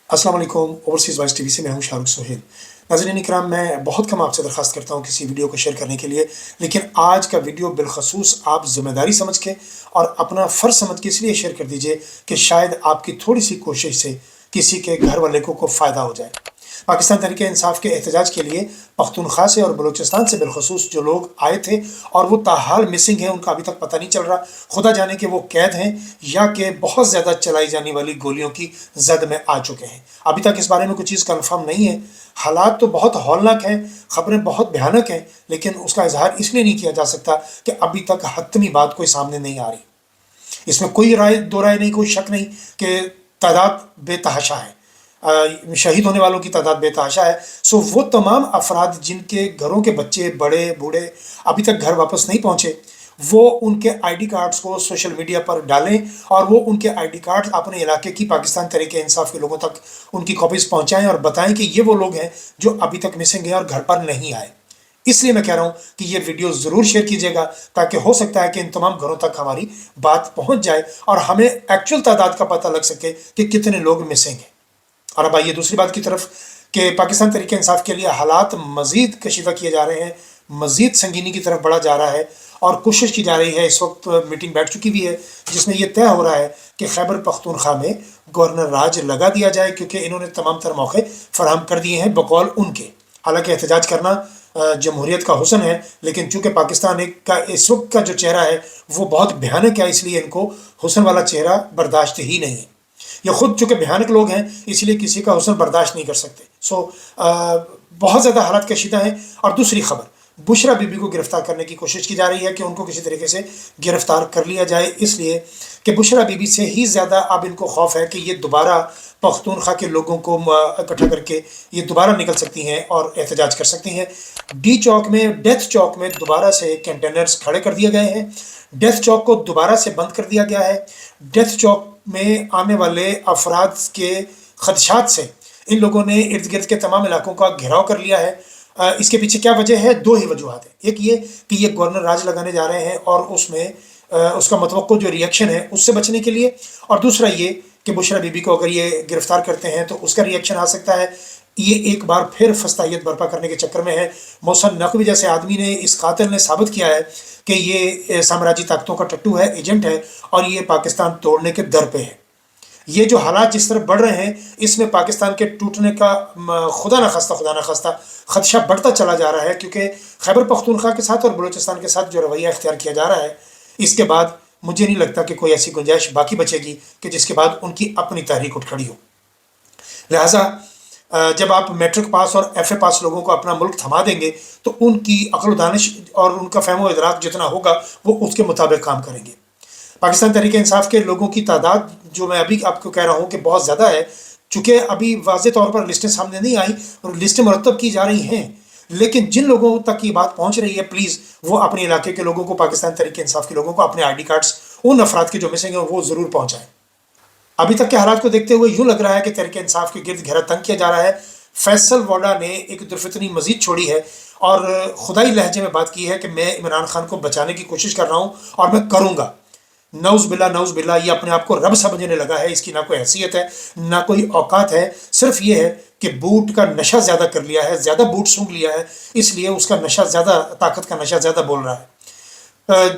अस्सलाम वालेकुम। Overseas voice TV से मैं हूं शाहरुख सोहेल। नाज़रीन इकराम, मैं बहुत कम आपसे दरख्वास्त करता हूं किसी वीडियो को शेयर करने के लिए, लेकिन आज का वीडियो बिलखसूस आप ज़िम्मेदारी समझ के और अपना फ़र्ज़ समझ के इसलिए शेयर कर दीजिए कि शायद आपकी थोड़ी-सी कोशिश से किसी के घर वाले को फ़ायदा हो जाए। पाकिस्तान तहरीक इंसाफ के एहतजाज के लिए पख्तूनख्वा से और बलूचिस्तान से बिलखसूस जो लोग आए थे और वो ताहाल मिसिंग हैं, उनका अभी तक पता नहीं चल रहा। खुदा जाने कि वो कैद हैं या कि बहुत ज़्यादा चलाई जाने वाली गोलियों की जद में आ चुके हैं। अभी तक इस बारे में कोई चीज़ कन्फर्म नहीं है। हालात तो बहुत हौलनाक हैं, ख़बरें बहुत भयानक हैं, लेकिन उसका इजहार इसलिए नहीं किया जा सकता कि अभी तक हतमी बात कोई सामने नहीं आ रही। इसमें कोई दो राय नहीं, कोई शक नहीं कि तादाद बेतहाशा है। शहीद होने वालों की तादाद बेतहाशा है। सो वो तमाम अफराद जिनके घरों के बच्चे, बड़े बूढ़े अभी तक घर वापस नहीं पहुँचे, वो उनके आईडी कार्ड्स को सोशल मीडिया पर डालें और वो उनके आईडी कार्ड अपने इलाके की पाकिस्तान तहरीक इंसाफ के लोगों तक उनकी कॉपीज़ पहुँचाएँ और बताएं कि ये वो लोग हैं जो अभी तक मिसिंग हैं और घर पर नहीं आए। इसलिए मैं कह रहा हूं कि ये वीडियो ज़रूर शेयर कीजिएगा, ताकि हो सकता है कि इन तमाम घरों तक हमारी बात पहुंच जाए और हमें एक्चुअल तादाद का पता लग सके कि कितने लोग मिसिंग हैं। और अब आइए दूसरी बात की तरफ कि पाकिस्तान तहरीक इंसाफ के लिए हालात मज़ीद कशीदा किए जा रहे हैं, मज़ीद संगीनी की तरफ बढ़ा जा रहा है और कोशिश की जा रही है। इस वक्त मीटिंग बैठ चुकी हुई है जिसमें यह तय हो रहा है कि खैबर पख्तूनख्वा में गवर्नर राज लगा दिया जाए, क्योंकि इन्होंने तमाम तर मौके फराहम कर दिए हैं बकौल उनके। हालांकि एहतजाज करना जमहूरियत का हुसन है, लेकिन चूंकि पाकिस्तान का इस वक्त का जो चेहरा है वो बहुत भयानक है, इसलिए इनको हुसन वाला चेहरा बर्दाश्त ही नहीं है। ये खुद चूंकि भयानक लोग हैं, इसलिए किसी का हुसन बर्दाश्त नहीं कर सकते। बहुत ज़्यादा हालात कशीदा हैं। और दूसरी खबर, बुशरा बीबी को गिरफ्तार करने की कोशिश की जा रही है कि उनको किसी तरीके से गिरफ्तार कर लिया जाए, इसलिए कि बुशरा बीबी से ही ज़्यादा अब इनको खौफ है कि ये दोबारा पख्तूनख्वा के लोगों को इकट्ठा करके ये दोबारा निकल सकती हैं और एहतजाज कर सकती हैं। डी चौक में, डेथ चौक में दोबारा से कंटेनर्स खड़े कर दिए गए हैं। डेथ चौक को दोबारा से बंद कर दिया गया है। डेथ चौक में आने वाले अफराद के खदशात से इन लोगों ने इर्द गिर्द के तमाम इलाकों का घेराव कर लिया है। इसके पीछे क्या वजह है? दो ही वजूहत है। एक ये कि ये गवर्नर राज लगाने जा रहे हैं और उसमें उसका मतवक्को जो रिएक्शन है उससे बचने के लिए, और दूसरा ये कि बुशरा बीबी को अगर ये गिरफ्तार करते हैं तो उसका रिएक्शन आ सकता है। ये एक बार फिर फस्तायत बर्पा करने के चक्कर में है। मोहसन नकवी जैसे आदमी ने, इस कातिल ने साबित किया है कि ये साम्राज्य ताकतों का टट्टू है, एजेंट है और ये पाकिस्तान तोड़ने के दर पे है। ये जो हालात जिस तरह बढ़ रहे हैं, इसमें पाकिस्तान के टूटने का खुदा न खास्ता खदशा बढ़ता चला जा रहा है, क्योंकि खैबर पख्तूनख्वा के साथ और बलूचिस्तान के साथ जो रवैया इख्तियार किया जा रहा है, इसके बाद मुझे नहीं लगता कि कोई ऐसी गुंजाइश बाकी बचेगी कि जिसके बाद उनकी अपनी तहरीक उठ खड़ी हो। लिहाजा जब आप मैट्रिक पास और FA पास लोगों को अपना मुल्क थमा देंगे तो उनकी अक्ल दानिश और उनका फहमो इदराक जितना होगा वो उसके मुताबिक काम करेंगे। पाकिस्तान तहरीक इंसाफ के लोगों की तादाद जो मैं अभी आपको कह रहा हूँ कि बहुत ज़्यादा है, चूँकि अभी वाज़ेह तौर पर लिस्टें सामने नहीं आई और लिस्टें मुरतब की जा रही हैं, लेकिन जिन लोगों तक ये बात पहुँच रही है, प्लीज़ वो अपने इलाके के लोगों को, पाकिस्तान तहरीक इंसाफ के लोगों को अपने ID कार्ड्स उन अफराद के जो मिसिंग हैं वो ज़रूर पहुँचाएँ। अभी तक के हालात को देखते हुए यूँ लग रहा है कि तहरीक इंसाफ के गिर्द घेरा तंग किया जा रहा है। फैसल वोडा ने एक दुर्फितनी मजीद छोड़ी है और खुदाई लहजे में बात की है कि मैं इमरान खान को बचाने की कोशिश कर रहा हूँ और मैं करूँगा। नौज़ बिल्ला, ये अपने आप को रब समझने लगा है। इसकी ना कोई हैसियत है, ना कोई औकात है। सिर्फ ये है कि बूट का नशा ज़्यादा कर लिया है, ज़्यादा बूट सूंघ लिया है, इसलिए उसका नशा ज़्यादा, ताकत का नशा ज़्यादा बोल रहा है।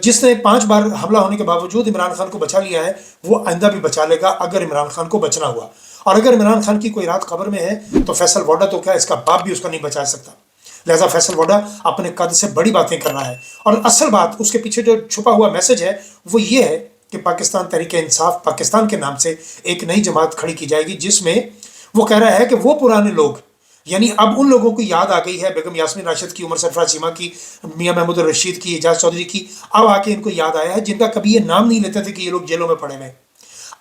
जिसने 5 बार हमला होने के बावजूद इमरान खान को बचा लिया है, वो आइंदा भी बचा लेगा अगर इमरान खान को बचना हुआ। और अगर इमरान खान की कोई रात खबर में है तो फैसल वोडा तो क्या, इसका बाप भी उसका नहीं बचा सकता। लिहाजा फैसल वोडा अपने कद से बड़ी बातें कर रहा है और असल बात, उसके पीछे जो छुपा हुआ मैसेज है वो ये है कि पाकिस्तान तहरीक इंसाफ पाकिस्तान के नाम से एक नई जमात खड़ी की जाएगी, जिसमें वो कह रहा है कि वो पुराने लोग, यानी अब उन लोगों को याद आ गई है, बेगम यास्मीन राशिद की, उमर सरफराज चीमा की, मियां महमूद रशीद की, एजाज चौधरी की, अब आके इनको याद आया है जिनका कभी ये नाम नहीं लेते थे कि ये लोग जेलों में पड़े हुए।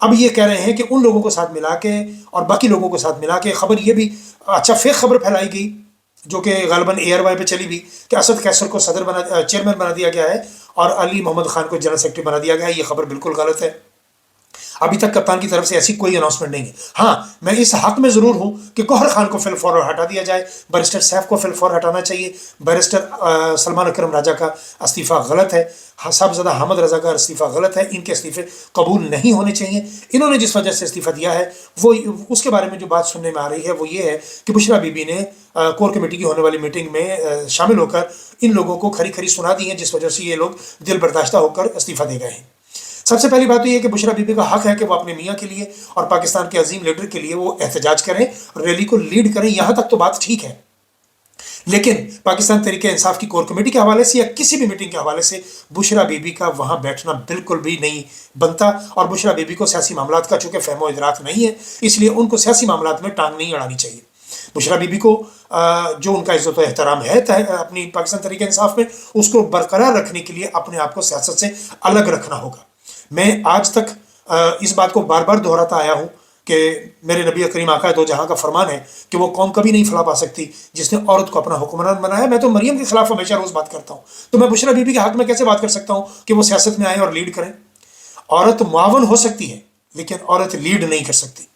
अब ये कह रहे हैं कि उन लोगों को साथ मिला के और बाकी लोगों को साथ मिला के खबर ये भी फेक खबर फैलाई गई, जो कि गालिबन ARY पे चली भी, कि असद कैसर को चेयरमैन बना दिया गया है और अली मोहम्मद खान को जनरल सेक्रेटरी बना दिया गया है। ये खबर बिल्कुल गलत है। अभी तक कप्तान की तरफ से ऐसी कोई अनाउंसमेंट नहीं है। हाँ, मैं इस हक में ज़रूर हूँ कि गौहर खान को फिल फॉर हटा दिया जाए, बैरिस्टर सैफ को फिल फॉर हटाना चाहिए, बैरिस्टर सलमान अकरम राजा का इस्तीफ़ा गलत है, साहबजादा हामिद रज़ा का इस्तीफ़ा गलत है, इनके इस्तीफ़े कबूल नहीं होने चाहिए। इन्होंने जिस वजह से इस्तीफ़ा दिया है वो उसके बारे में जो बात सुनने में आ रही है वो ये है कि बुशरा बीबी ने कोर कमेटी की होने वाली मीटिंग में शामिल होकर इन लोगों को खरी खरी सुना दी है, जिस वजह से ये लोग दिल बर्दाश्ता होकर इस्तीफ़ा दे गए हैं। सबसे पहली बात तो ये है कि बुशरा बीबी का हक है कि वो अपने मियाँ के लिए और पाकिस्तान के अजीम लीडर के लिए वो एहतजाज करें, रैली को लीड करें, यहाँ तक तो बात ठीक है। लेकिन पाकिस्तान तहरीक इंसाफ की कोर कमेटी के हवाले से या किसी भी मीटिंग के हवाले से बुशरा बीबी का वहाँ बैठना बिल्कुल भी नहीं बनता। और बुशरा बीबी को सियासी मामलात का चूँकि फहमो इदराक नहीं है, इसलिए उनको सियासी मामलात में टांग नहीं अड़ानी चाहिए। बुशरा बीबी को जो उनका इज्जत एहतराम है अपनी पाकिस्तान तहरीक इंसाफ में, उसको बरकरार रखने के लिए अपने आप को सियासत से अलग रखना होगा। मैं आज तक इस बात को बार बार दोहराता आया हूँ कि मेरे नबी करीम आका दो जहाँ का फरमान है कि वो कौम कभी नहीं फैला पा सकती जिसने औरत को अपना हुक्मरान बनाया। मैं तो मरियम के खिलाफ हमेशा रोज़ बात करता हूँ, तो मैं बुशरा बीबी के हक में कैसे बात कर सकता हूँ कि वो सियासत में आए और लीड करें। औरत मुआवन हो सकती है लेकिन औरत लीड नहीं कर सकती,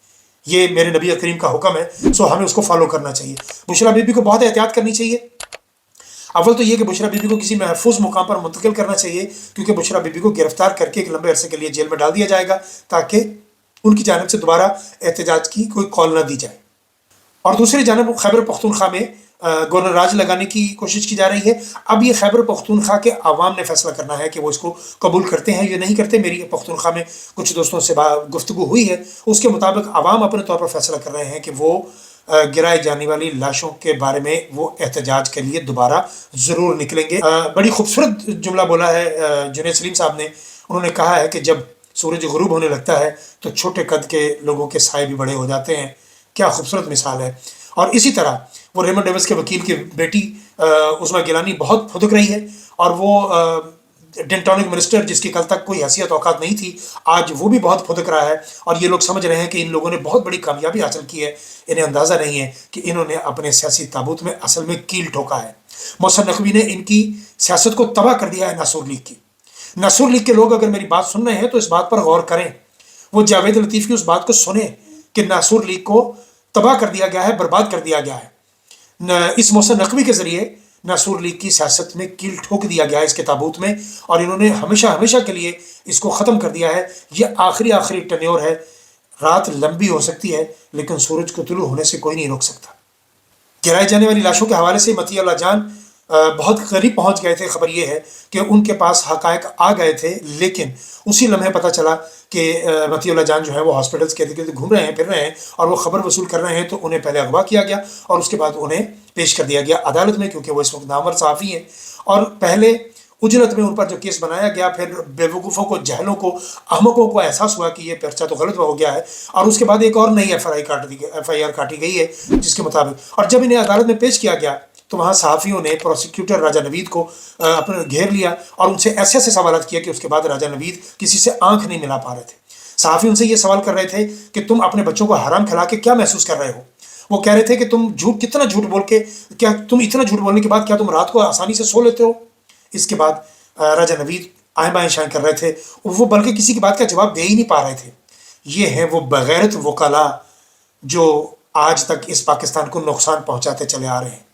ये मेरे नबी करीम का हुक्म है, सो हमें उसको फॉलो करना चाहिए। बुशरा बीबी को बहुत एहतियात करनी चाहिए। अव्वल तो ये कि बुशरा बीबी को किसी महफूज मुकाम पर मुंतकिल करना चाहिए, क्योंकि बुशरा बीबी को गिरफ्तार करके एक लंबे अरसे के लिए जेल में डाल दिया जाएगा ताकि उनकी जानिब से दोबारा एहतजाज की कोई कॉल न दी जाए। और दूसरी जानब खैबर पख्तूनख्वा में गवर्नर राज लगाने की कोशिश की जा रही है। अब ये खैबर पख्तूनख्वा के आवाम ने फैसला करना है कि वो इसको कबूल करते हैं या नहीं करते। मेरी पख्तूनख्वा में कुछ दोस्तों से गुफ्तगू हुई है, उसके मुताबिक आवाम अपने तौर पर फैसला कर रहे हैं कि वो गिराई जाने वाली लाशों के बारे में वो एहतजाज के लिए दोबारा ज़रूर निकलेंगे। बड़ी खूबसूरत जुमला बोला है जुनैद सलीम साहब ने। उन्होंने कहा है कि जब सूरज गुरूब होने लगता है तो छोटे कद के लोगों के साए भी बड़े हो जाते हैं। क्या खूबसूरत मिसाल है। और इसी तरह वो रेमंड डेविस के वकील की बेटी उस्मा गिलानी बहुत फुदक रही है, और वो डेंटोनिक मिनिस्टर जिसकी कल तक कोई हैसियत औकात नहीं थी, आज वो भी बहुत फुदक रहा है। और ये लोग समझ रहे हैं कि इन लोगों ने बहुत बड़ी कामयाबी हासिल की है। इन्हें अंदाज़ा नहीं है कि इन्होंने अपने सियासी ताबूत में असल में कील ठोका है। मोहसिन नकवी ने इनकी सियासत को तबाह कर दिया है नासूर लीग की। नासूर लीग के लोग अगर मेरी बात सुन रहे हैं तो इस बात पर गौर करें, वो जावेद लतीफ़ की उस बात को सुने कि नासूर लीग को तबाह कर दिया गया है, बर्बाद कर दिया गया है। इस मोहसिन नकवी के ज़रिए नासूर लीग की सियासत में कील ठोक दिया गया है इसके ताबूत में, और इन्होंने हमेशा हमेशा के लिए इसको ख़त्म कर दिया है। ये आखिरी टन्योर है। रात लंबी हो सकती है लेकिन सूरज को तुलू होने से कोई नहीं रोक सकता। गिराई जाने वाली लाशों के हवाले से मतीउल्लाह जान बहुत करीब पहुंच गए थे। खबर ये है कि उनके पास हकायक आ गए थे, लेकिन उसी लम्हे पता चला कि मतीउल्लाह जान जो है वो हॉस्पिटल्स के इर्द-गिर्द घूम रहे हैं, फिर रहे हैं और वो खबर वसूल कर रहे हैं। तो उन्हें पहले अगवा किया गया और उसके बाद उन्हें पेश कर दिया गया अदालत में, क्योंकि वो इस वक्त नामवर सहाफ़ी हैं। और पहले उजरत में उन पर जो केस बनाया गया, फिर बेवकूफ़ों को, जहलों को, अहमकों को एहसास हुआ कि ये पर्चा तो गलत हो गया है, और उसके बाद एक और नई FIR काटी गई है जिसके मुताबिक। और जब इन्हें अदालत में पेश किया गया तो वहाँ सहाफ़ियों ने प्रोसिक्यूटर राजा नवीद को अपने घेर लिया और उनसे ऐसे ऐसे सवाल किया कि उसके बाद राजा नवीद किसी से आंख नहीं मिला पा रहे थे। सहाफ़ी उनसे ये सवाल कर रहे थे कि तुम अपने बच्चों को हराम खिला के क्या महसूस कर रहे हो। वो कह रहे थे कि तुम कितना झूठ बोल के, क्या तुम इतना झूठ बोलने के बाद क्या तुम रात को आसानी से सो लेते हो। इसके बाद राजा नवीद आएँ बाएँ शाएँ कर रहे थे, वो बल्कि किसी की बात का जवाब दे ही नहीं पा रहे थे। ये हैं वो बगैरत वकला जो आज तक इस पाकिस्तान को नुकसान पहुँचाते चले आ रहे हैं।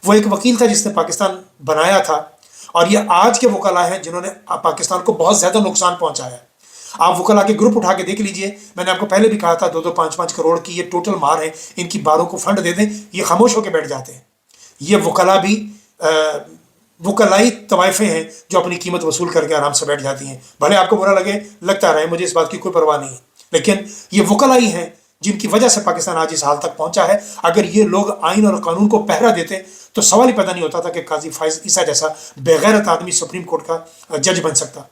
वो एक वकील था जिसने पाकिस्तान बनाया था, और ये आज के वकला हैं जिन्होंने पाकिस्तान को बहुत ज़्यादा नुकसान पहुंचाया है। आप वकला के ग्रुप उठा के देख लीजिए। मैंने आपको पहले भी कहा था 2-2, 5-5 करोड़ की ये टोटल मार है। इनकी बारों को फंड दे दें, ये खामोश होकर बैठ जाते हैं। ये वकला भी वकलाई तवाइफें हैं जो अपनी कीमत वसूल करके आराम से बैठ जाती हैं। भले आपको बुरा लगे, लगता रहे, मुझे इस बात की कोई परवाह नहीं है, लेकिन ये वकलाई हैं जिनकी वजह से पाकिस्तान आज इस हाल तक पहुंचा है। अगर ये लोग आइन और कानून को पहरा देते तो सवाल ही पैदा नहीं होता था कि काजी फाइज ईसा जैसा बेगैरत आदमी सुप्रीम कोर्ट का जज बन सकता।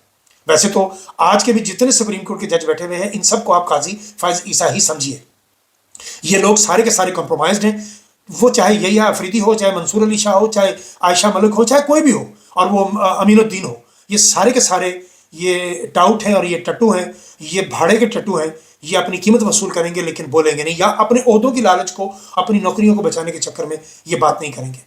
वैसे तो आज के भी जितने सुप्रीम कोर्ट के जज बैठे हुए हैं, इन सबको आप काजी फाइज ईसा ही समझिए। ये लोग सारे के सारे कॉम्प्रोमाइज्ड हैं। वो चाहे यहिया अफरीदी हो, चाहे मंसूर अली शाह हो, चाहे आयशा मलिक हो, चाहे कोई भी हो, और वो अमीनुद्दीन हो, ये सारे के सारे ये टाउट हैं और ये टट्टू हैं, ये भाड़े के टट्टू हैं। ये अपनी कीमत वसूल करेंगे लेकिन बोलेंगे नहीं, या अपने ओहदों की लालच को, अपनी नौकरियों को बचाने के चक्कर में ये बात नहीं करेंगे।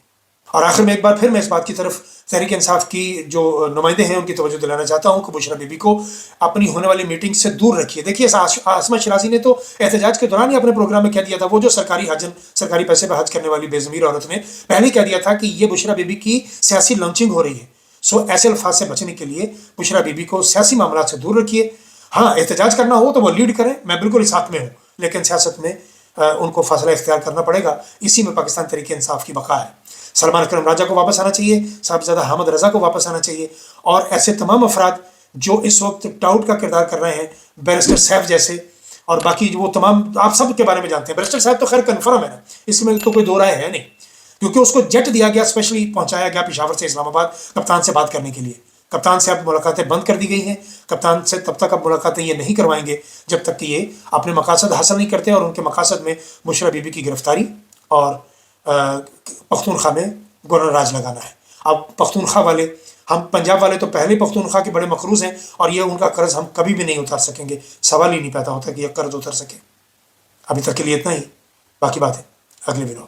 اور آخر میں ایک بار پھر میں اس بات کی طرف تحریک انصاف کی جو نمائندے ہیں ان کی توجہ دلانا چاہتا ہوں کہ بشرا بی بی کو اپنی ہونے والی میٹنگ سے دور رکھیے. دیکھیے عاصمہ شیرازی نے تو احتجاج کے دوران ہی اپنے پروگرام میں کہہ دیا تھا, وہ جو سرکاری پیسے پہ حج کرنے والی بے ضمیر عورت نے پہلے ہی کہہ دیا تھا کہ یہ بشرا بی بی کی سیاسی لانچنگ ہو رہی ہے. سو ایسے الفاظ سے بچنے کے لیے بشرا بی بی کو سیاسی معاملات سے دور رکھیے. ہاں احتجاج کرنا ہو تو وہ لیڈ کریں, میں بالکل اس حق میں ہوں, لیکن سیاست میں ان کو فاصلہ اختیار کرنا پڑے گا. اسی میں پاکستان تحریک انصاف کی بقا ہے. سلمان اکرم راجہ کو واپس آنا چاہیے, صاحبزادہ حامد رضا کو واپس آنا چاہیے, اور ایسے تمام افراد جو اس وقت ٹاؤٹ کا کردار کر رہے ہیں, بیرسٹر سیف جیسے, اور باقی وہ تمام آپ سب کے بارے میں جانتے ہیں. بیرسٹر صاحب تو خیر کنفرم ہے نا, اس میں تو کوئی دو رائے ہے نہیں, کیونکہ اس کو جیٹ دیا گیا, اسپیشلی پہنچایا گیا پشاور سے اسلام آباد کپتان سے بات کرنے کے لیے. کپتان سے اب ملاقاتیں بند کر دی گئی ہیں. کپتان سے تب تک اب ملاقاتیں یہ نہیں کروائیں گے جب تک کہ یہ اپنے مقاصد حاصل نہیں کرتے, اور ان کے مقاصد میں بشرا بی بی کی گرفتاری اور پختونخوا میں گورنر راج لگانا ہے. اب پختونخوا والے, ہم پنجاب والے تو پہلے پختونخوا کے بڑے مقروض ہیں, اور یہ ان کا قرض ہم کبھی بھی نہیں اتار سکیں گے. سوال ہی نہیں پیدا ہوتا کہ یہ قرض اتر سکے. ابھی تک کے لیے اتنا ہی, باقی بات ہے اگلے ویڈیو.